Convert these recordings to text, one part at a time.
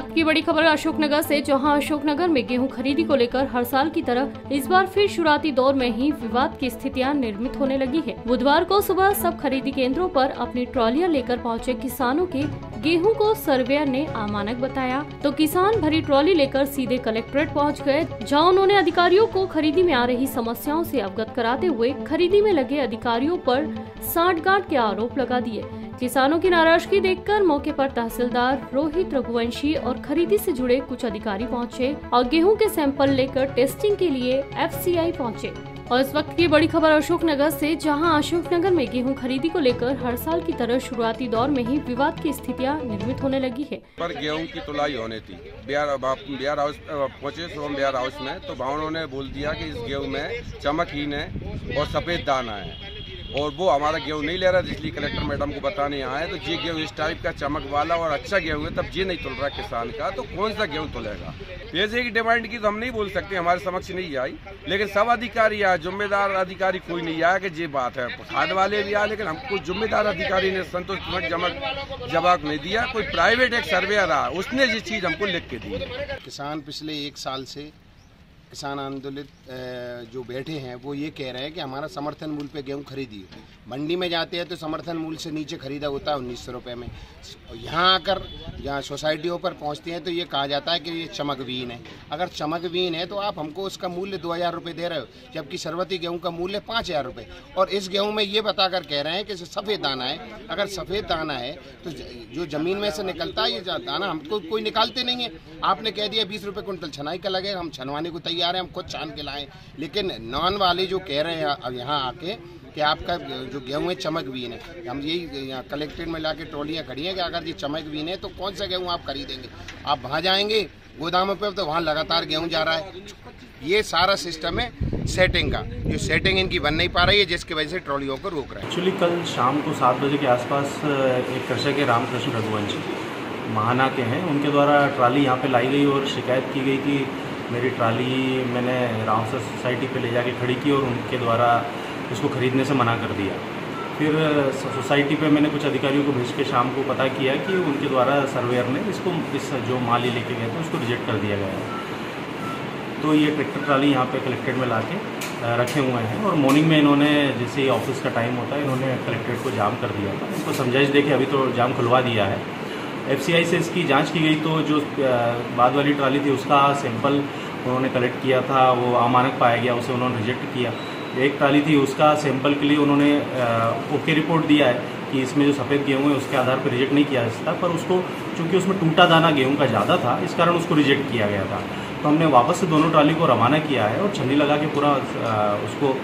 वक्त की बड़ी खबर अशोकनगर से, जहां अशोकनगर में गेहूं खरीदी को लेकर हर साल की तरह इस बार फिर शुरुआती दौर में ही विवाद की स्थितियां निर्मित होने लगी है। बुधवार को सुबह सब खरीदी केंद्रों पर अपनी ट्रॉलियां लेकर पहुंचे किसानों के गेहूं को सर्वेयर ने अमानक बताया, तो किसान भरी ट्रॉली लेकर सीधे कलेक्ट्रेट पहुंच गए, जहां उन्होंने अधिकारियों को खरीदी में आ रही समस्याओं से अवगत कराते हुए खरीदी में लगे अधिकारियों पर सांठगांठ के आरोप लगा दिए। किसानों की नाराजगी देखकर मौके पर तहसीलदार रोहित रघुवंशी और खरीदी से जुड़े कुछ अधिकारी पहुंचे और गेहूं के सैंपल लेकर टेस्टिंग के लिए एफसीआई पहुंचे। और इस वक्त की बड़ी खबर अशोकनगर से, जहां अशोकनगर में गेहूं खरीदी को लेकर हर साल की तरह शुरुआती दौर में ही विवाद की स्थितियां निर्मित होने लगी है। पर गेहूं की तुलाई होनी थी, बिहार हाउस पहुंचे सोम बिहार हाउस में, तो भावनों ने बोल दिया कि इस गेहूं में चमकहीन है और सफेद दाना है और वो हमारा गेहूं नहीं ले रहा, इसलिए कलेक्टर मैडम को बताने आए। तो ये गेहूं इस टाइप का चमक वाला और अच्छा गेहूं है, तब ये नहीं तुल रहा किसान का, तो कौन सा गेहूं तुलेगा? पैसे की डिमांड की तो हम नहीं बोल सकते, हमारे समक्ष नहीं आई, लेकिन सब अधिकारी आए, जिम्मेदार अधिकारी कोई नहीं आया कि ये बात है। खाद वाले भी आए, लेकिन हमको जिम्मेदार अधिकारी ने संतोषजनक जवाब नहीं दिया। कोई प्राइवेट एक सर्वेयर आया, उसने ये चीज हमको लिख के दी। किसान पिछले एक साल से किसान आंदोलित जो बैठे हैं वो ये कह रहे हैं कि हमारा समर्थन मूल्य पे गेहूं खरीदिए। मंडी में जाते हैं तो समर्थन मूल्य से नीचे खरीदा होता है 1900 रुपये में। यहाँ आकर यहाँ सोसाइटियों पर पहुँचते हैं तो ये कहा जाता है कि ये चमकवीन है। अगर चमकवीन है तो आप हमको उसका मूल्य 2000 रुपये दे रहे हो, जबकि सरवती गेहूं का मूल्य 5000 रुपये। और इस गेहूं में ये बताकर कह रहे हैं कि सफ़ेद दाना है। अगर सफ़ेद दाना है तो जो ज़मीन में से निकलता है ये दाना हमको कोई निकालते नहीं है। आपने कह दिया 20 रुपये कुंटल छनाई का लगेगा, हम छनवाने को तैयार हैं, हम खुद छान के लाएँ। लेकिन नॉन वाले जो कह रहे हैं अब यहाँ आके कि आपका जो गेहूं है चमकवीन है, हम यही यहाँ कलेक्ट्रेट में लाके ट्रॉलियाँ खड़ी हैं कि अगर ये चमकवीन है तो कौन सा गेहूं आप खरीदेंगे? आप वहाँ जाएंगे गोदामों पे तो वहाँ लगातार गेहूं जा रहा है। ये सारा सिस्टम है सेटिंग का, जो सेटिंग इनकी बन नहीं पा रही है, जिसकी वजह से ट्रॉलियों को रोक रहे हैं। एक्चुअली कल शाम को 7 बजे के आसपास एक कृषक है रामकृष्ण रघुवंशी महाना के हैं, उनके द्वारा ट्राली यहाँ पे लाई गई और शिकायत की गई कि मेरी ट्राली मैंने रामसर सोसाइटी पे ले जाके खड़ी की और उनके द्वारा उसको ख़रीदने से मना कर दिया। फिर सोसाइटी पे मैंने कुछ अधिकारियों को भेज के शाम को पता किया कि उनके द्वारा सर्वेयर ने इस जो माल ही लेके गए थे उसको रिजेक्ट कर दिया गया है। तो ये ट्रैक्टर ट्राली यहाँ पे कलेक्ट्रेट में लाके रखे हुए हैं और मॉर्निंग में इन्होंने, जैसे ही ऑफिस का टाइम होता है, इन्होंने कलेक्ट्रेट को जाम कर दिया था। इनको समझाइश दे के अभी तो जाम खुलवा दिया है। एफसीआई से इसकी जांच की गई तो जो बाद वाली ट्राली थी उसका सैंपल उन्होंने कलेक्ट किया था, वो अमानक पाया गया, उसे उन्होंने रिजेक्ट किया। एक ट्राली थी उसका सैंपल के लिए उन्होंने ओके रिपोर्ट दिया है कि इसमें जो सफ़ेद गेहूं है उसके आधार पर रिजेक्ट नहीं किया जा सकता, पर उसको चूँकि उसमें टूटा दाना गेहूं का ज़्यादा था, इस कारण उसको रिजेक्ट किया गया था। तो हमने वापस से दोनों ट्राली को रवाना किया है और छन्नी लगा के पूरा उसको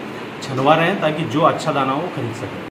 छनवा रहे हैं ताकि जो अच्छा दाना हो वो खरीद सके।